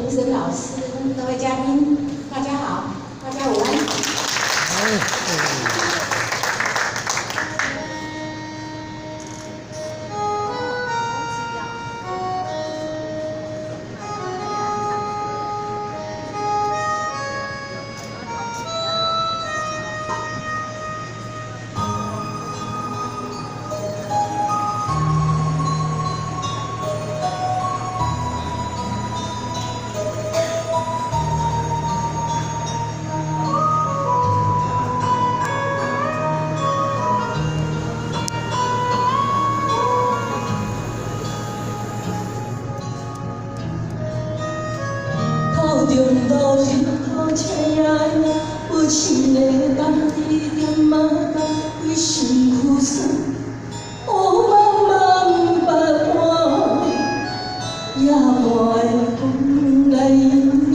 评审老师、各位嘉宾，大家好，大家午安。中路日头斜呀，无情的大地点马甲，为身躯酸，乌茫茫白汗，野外的风来影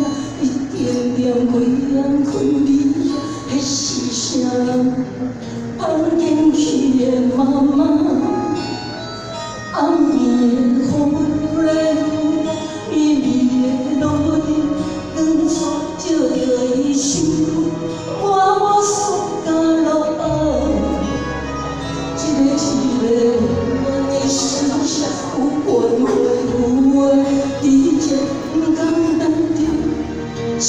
呀，一点点归人困眠呀，迄是啥？放进去的妈妈，暗暝的雨来雨，微微的落雨。照着伊心，我输甲落后，一个温暖的心声，有关怀有爱，你才不甘单着，失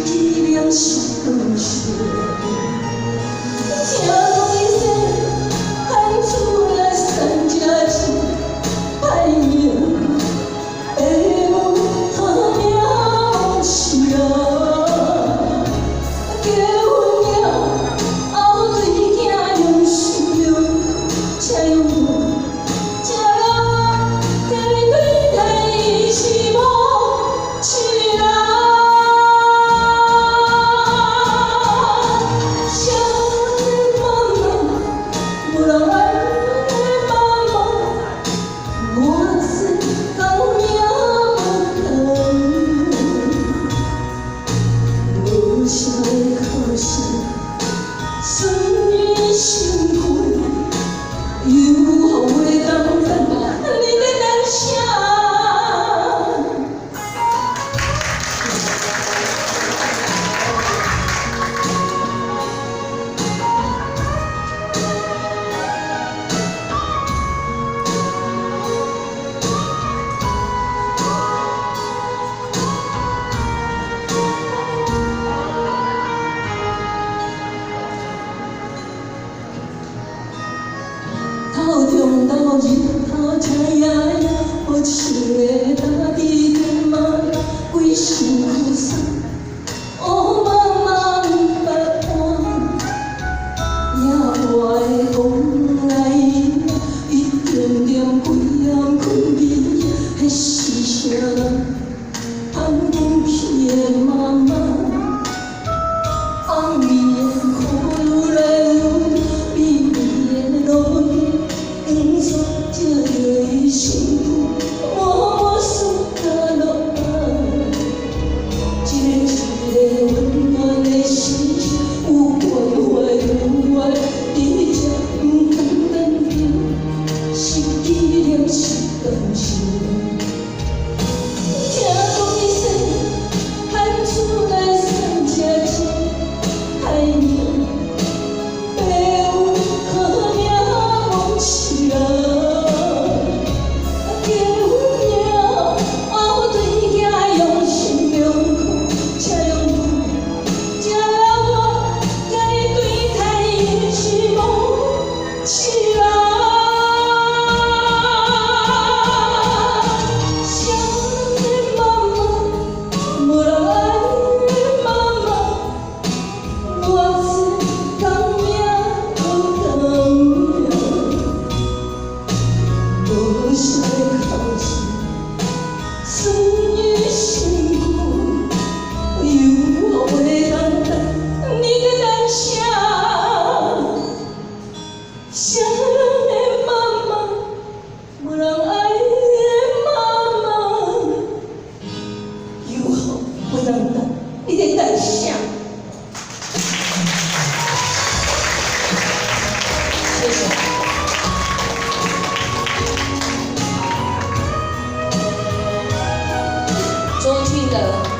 去了是感受。听讲伊说，喊出来三只字，爱命。中路日头斜呀，无情的大地点马甲，为身躯酸，乌茫茫白汗，野外的风来影，一点点归人困眠，迄是啥？放进去的妈妈，暗暝的雨来雨，微微的落雨。照着伊心，我输甲落后，一个温暖的心声，有关怀有爱，你才不甘单着，失去了是感受。听讲伊说，喊出来三只字，爱命。你得等下。谢谢。周俊的。